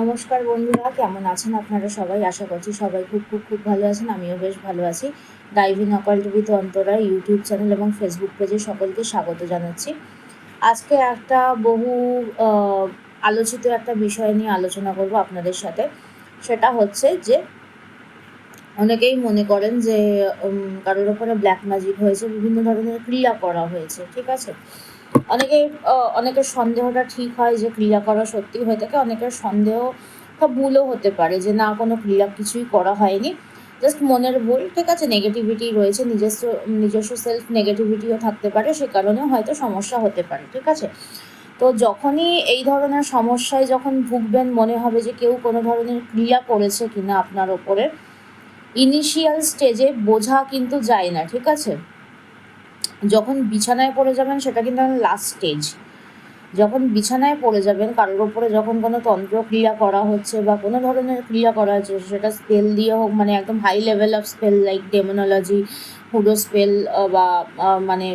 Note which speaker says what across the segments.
Speaker 1: নমস্কার বন্ধুরা, কেমন আছেন আপনারা সবাই? আশা করছি সবাই খুব খুব খুব ভালো আছেন। আমিও বেশ ভালো আছি। Dive in occult with Antara YouTube channel এবং ফেসবুক পেজে সকলকে স্বাগত জানাচ্ছি। আজকে একটা বহু আলোচিত একটা বিষয় নিয়ে আলোচনা করব আপনাদের সাথে। সেটা হচ্ছে যে অনেকেই মনে করেন যে কারোর ওপরে ব্ল্যাক ম্যাজিক হয়েছে, বিভিন্ন ধরনের ক্রিয়া করা হয়েছে, ঠিক আছে? অনেকের সন্দেহটা ঠিক হয় যে ক্রিয়া করা সত্যি হয়ে থাকে, অনেকের সন্দেহ বা ভুলও হতে পারে যে না, কোনো ক্রিয়া কিছুই করা হয়নি, জাস্ট মনের ভুল, ঠিক আছে? নেগেটিভিটি রয়েছে, নিজস্ব সেলফ নেগেটিভিটিও থাকতে পারে, সে কারণে হয়তো সমস্যা হতে পারে, ঠিক আছে? তো যখনই এই ধরনের সমস্যায় যখন ভুগবেন, মনে হবে যে কেউ কোনো ধরনের ক্রিয়া করেছে কিনা আপনার ওপরে, ইনিশিয়াল স্টেজে বোঝা কিন্তু যায় না, ঠিক আছে? যখন বিছানায় পড়ে যাবেন সেটা কিন্তু লাস্ট স্টেজ। যখন বিছানায় পড়ে যাবেন, কারোর ওপরে যখন কোনো তন্ত্র ক্রিয়া করা হচ্ছে বা কোনো ধরনের ক্রিয়া করা হচ্ছে, সেটা স্পেল দিয়ে হোক, মানে একদম high level of spell like demonology, hoodoo spell, বা মানে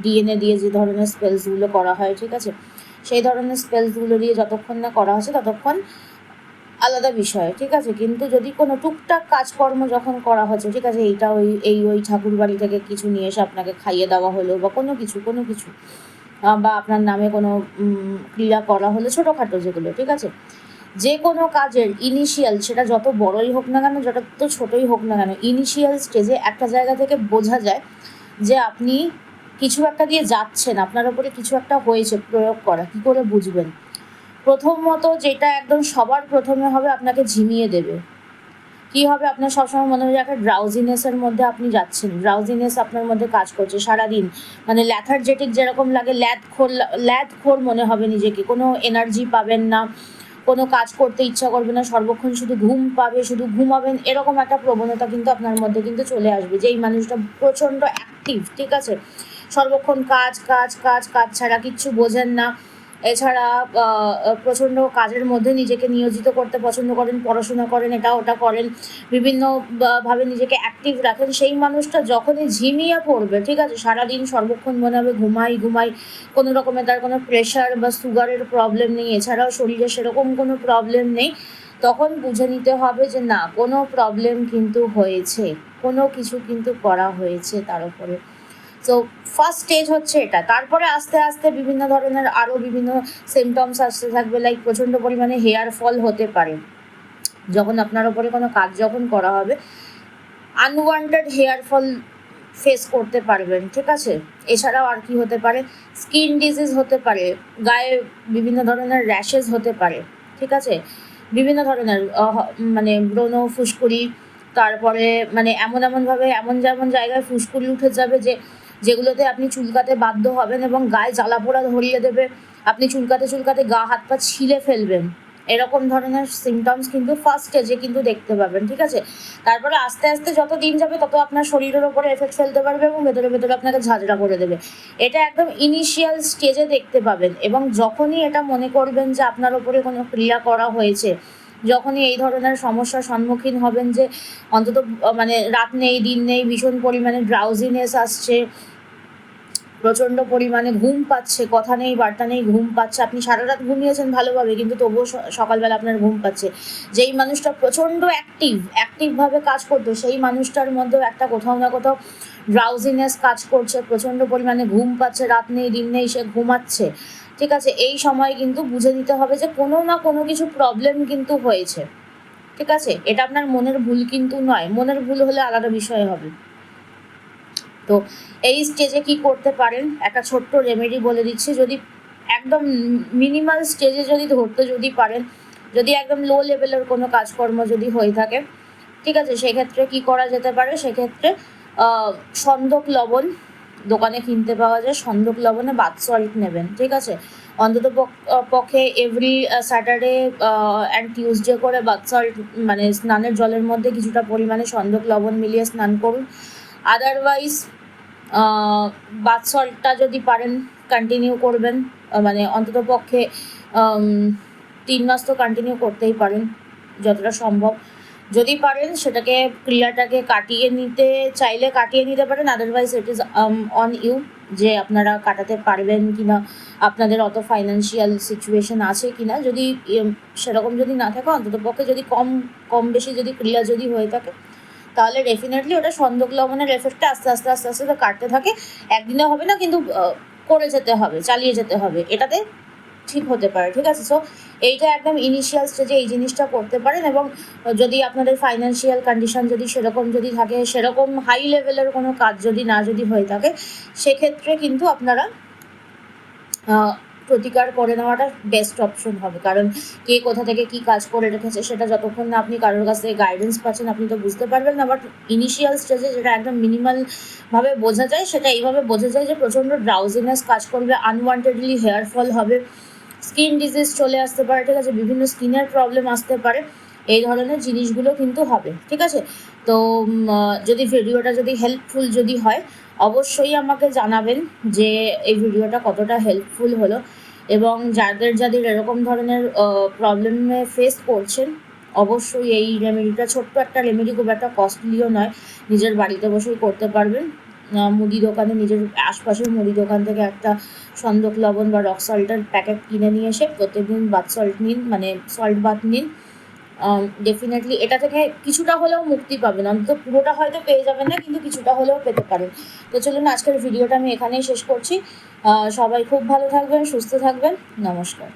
Speaker 1: ডিএনএ দিয়ে যে ধরনের স্পেলসগুলো করা হয়, ঠিক আছে? সেই ধরনের স্পেলসগুলো দিয়ে যতক্ষণ না করা হচ্ছে ততক্ষণ আলাদা বিষয়, ঠিক আছে? কিন্তু যদি কোনো টুকটাক কাজকর্ম যখন করা হচ্ছে, ঠিক আছে, এইটা ওই ঠাকুর বাড়ি থেকে কিছু নিয়ে এসে আপনাকে খাইয়ে দেওয়া হলো বা কোনো কিছু বা আপনার নামে কোনো ক্রিয়া করা হলো, ছোটোখাটো যেগুলো, ঠিক আছে? যে কোনো কাজের ইনিশিয়াল, সেটা যত বড়ই হোক না কেন, যত ছোটোই হোক না কেন, ইনিশিয়াল স্টেজে একটা জায়গা থেকে বোঝা যায় যে আপনি কিছু একটা দিয়ে যাচ্ছেন, আপনার ওপরে কিছু একটা হয়েছে প্রয়োগ করা। কী করে বুঝবেন? প্রথমত যেটা একদম সবার প্রথমে হবে, আপনাকে ঝিমিয়ে দেবে। কী হবে? আপনার সবসময় মনে হয় একটা ড্রাউজিনেসের মধ্যে আপনি যাচ্ছেন, ড্রাউজিনেস আপনার মধ্যে কাজ করছে সারাদিন, মানে ল্যাথার্জেটিক যেরকম লাগে, ল্যাদখোর মনে হবে নিজেকে, কোনো এনার্জি পাবেন না, কোনো কাজ করতে ইচ্ছা করবে না, সর্বক্ষণ শুধু ঘুম পাবে, শুধু ঘুমাবেন, এরকম একটা প্রবণতা কিন্তু আপনার মধ্যে কিন্তু চলে আসবে, যে এই মানুষটা প্রচণ্ড অ্যাক্টিভ, ঠিক আছে? সর্বক্ষণ কাজ কাজ কাজ কাজ ছাড়া কিচ্ছু বোঝেন না। এছাড়া প্রচণ্ড কাজের মধ্যে নিজেকে নিয়োজিত করতে পছন্দ করেন, পড়াশোনা করেন, এটা ওটা করেন, বিভিন্ন ভাবে নিজেকে অ্যাক্টিভ রাখেন। সেই মানুষটা যখনই ঝিমিয়ে পড়বে, ঠিক আছে, সারাদিন সর্বক্ষণ মনে হবে ঘুমাই, কোনো রকমের তার কোনো প্রেশার বা সুগারের প্রবলেম নেই, এছাড়াও শরীরে সেরকম কোনো প্রবলেম নেই, তখন বুঝে নিতে হবে যে না, কোনো প্রবলেম কিন্তু হয়েছে, কোনো কিছু কিন্তু করা হয়েছে তার উপরে। সো ফার্স্ট স্টেজ হচ্ছে এটা। তারপরে আস্তে আস্তে বিভিন্ন ধরনের আরও বিভিন্ন সিমটমস আসতে থাকবে, লাইক প্রচণ্ড পরিমাণে হেয়ার ফল হতে পারে যখন আপনার ওপরে কোনো কাজ যখন করা হবে, আনওয়ান্টেড হেয়ার ফল ফেস করতে পারবেন, ঠিক আছে? এছাড়াও আর কি হতে পারে? স্কিন ডিজিজ হতে পারে, গায়ে বিভিন্ন ধরনের র্যাশেস হতে পারে, ঠিক আছে? বিভিন্ন ধরনের মানে ব্রণ, ফুসকুড়ি, তারপরে মানে এমনভাবে যেমন জায়গায় ফুসকুড়ি উঠে যাবে যেগুলোতে আপনি চুলকাতে বাধ্য হবেন এবং গায়ে জ্বালা পোড়া ধরিয়ে দেবে, আপনি চুলকাতে গা হাত পা ছিলে ফেলবেন, এরকম ধরনের সিমটমস কিন্তু ফার্স্ট স্টেজে কিন্তু দেখতে পাবেন, ঠিক আছে? তারপরে আস্তে আস্তে যত দিন যাবে তত আপনার শরীরের ওপরে এফেক্ট ফেলতে পারবে এবং ভেতরে আপনাকে ঝাঁঝরা করে দেবে। এটা একদম ইনিশিয়াল স্টেজে দেখতে পাবেন, এবং যখনই এটা মনে করবেন যে আপনার ওপরে কোনো ক্রিয়া করা হয়েছে, যখনই এই ধরনের সমস্যার সম্মুখীন হবেন যে অন্তত মানে রাত নেই, দিন নেই, ভীষণ পরিমাণে ড্রাউজিনেস আসছে, প্রচণ্ড পরিমাণে ঘুম পাচ্ছে, কথা নেই বার্তা নেই, ঘুম পাচ্ছে, আপনি সারা রাত ঘুমিয়েছেন ভালোভাবে কিন্তু তবুও সকালবেলা আপনার ঘুম পাচ্ছে, যেই মানুষটা প্রচণ্ড অ্যাক্টিভভাবে কাজ করতো, সেই মানুষটার মধ্যেও একটা কোথাও না কোথাও ড্রাউজিনেস কাজ করছে, প্রচণ্ড পরিমাণে ঘুম পাচ্ছে, রাত নেই দিন নেই, সে ঘুমাচ্ছে, ঠিক আছে? এই সময় কিন্তু বুঝে নিতে হবে যে কোনো না কোনো কিছু প্রবলেম কিন্তু হয়েছে, ঠিক আছে? এটা আপনার মনের ভুল কিন্তু নয়, মনের ভুল হলে আলাদা বিষয় হবে। তো এই স্টেজে কি করতে পারেন, একটা ছোট্ট রেমেডি বলে দিচ্ছি। যদি একদম মিনিমাল স্টেজে যদি ধরতে যদি পারেন, যদি একদম লো লেভেলের কোনো কাজকর্ম যদি হয়ে থাকে, ঠিক আছে, সেক্ষেত্রে কি করা যেতে পারে? সেক্ষেত্রে সন্দক লবণ দোকানে কিনতে পাওয়া যায়, সন্দক লবণে বাথ সল্ট নেবেন, ঠিক আছে? অন্তত পক্ষে এভরি স্যাটারডে অ্যান্ড টিউসডে করে বাথ সল্ট, মানে স্নানের জলের মধ্যে কিছুটা পরিমাণে সন্দক লবণ মিলিয়ে স্নান করুন। আদারওয়াইজ বাথ সল্টটা যদি পারেন কন্টিনিউ করবেন, মানে অন্তত পক্ষে 3 মাস তো কন্টিনিউ করতেই পারেন যতটা সম্ভব। যদি পারেন ক্রিয়াটাকে কাটিয়ে নিতে চাইলে কাটিয়ে নিতে পারেন, otherwise it is on you. যে আপনারা কাটাতে পারবেন কি না, আপনাদের অত ফাইন্যান্সিয়াল সিচুয়েশন আছে কি না। যদি সেরকম যদি না থাকে, অন্ততপক্ষে যদি কম কম বেশি যদি ক্লিয়ার যদি হয়ে থাকে, তাহলে ডেফিনেটলি ওটা সন্ধক লবণের এফেক্টটা আস্তে আস্তে আস্তে আস্তে কাটতে থাকে। একদিনে হবে না, কিন্তু করে যেতে হবে, চালিয়ে যেতে হবে, এটাতে ঠিক হতে পারে। ঠিক আছে, সো এইটা একদম ইনিশিয়াল স্টেজে এই জিনিসটা করতে পারেন। এবং যদি আপনাদের ফাইন্যান্সিয়াল কন্ডিশন যদি সেরকম যদি থাকে, সেরকম হাই লেভেলের কোনো কাজ যদি না যদি হয়ে থাকে, সেক্ষেত্রে কিন্তু আপনারা প্রতিকার করে নেওয়াটা বেস্ট অপশন হবে। কারণ কে কোথা থেকে কি কাজ করে রেখেছে, সেটা যতক্ষণ না আপনি কারোর কাছ থেকে গাইডেন্স পাচ্ছেন, আপনি তো বুঝতে পারবেন না। বাট ইনিশিয়াল স্টেজে যেটা একদম মিনিমালভাবে বোঝা যায়, সেটা এইভাবে বোঝা যায় যে প্রচণ্ড ড্রাউজিনেস কাজ করবে, আনওয়ান্টেডলি হেয়ার ফল হবে, স্কিন ডিজিজ চলে আসতে পারে। ঠিক আছে, বিভিন্ন স্কিনের প্রবলেম আসতে পারে, এই ধরনের জিনিসগুলো কিন্তু হবে। ঠিক আছে, তো যদি ভিডিওটা যদি হেল্পফুল যদি হয়, অবশ্যই আমাকে জানাবেন যে এই ভিডিওটা কতটা হেল্পফুল হলো। এবং যাদের যাদের এরকম ধরনের প্রবলেমে ফেস করছেন, অবশ্যই এই রেমেডিটা, ছোট্ট একটা রেমেডি, খুব একটা কস্টলিও নয়, নিজের বাড়িতে বসেই করতে পারবেন। মুদি দোকানে, নিজের আশপাশের মুদি দোকান থেকে একটা সন্দক লবণ বা রক সল্টের প্যাকেট কিনে নিয়ে এসে প্রত্যেকদিন বাথ সল্ট নিন, মানে সল্ট বাথ নিন। ডেফিনেটলি এটা থেকে কিছুটা হলেও মুক্তি পাবেন। অন্তত পুরোটা হয়তো পেয়ে যাবেন না, কিন্তু কিছুটা হলেও পেতে পারেন। তো চলুন, আজকের ভিডিওটা আমি এখানেই শেষ করছি। সবাই খুব ভালো থাকবেন, সুস্থ থাকবেন। নমস্কার।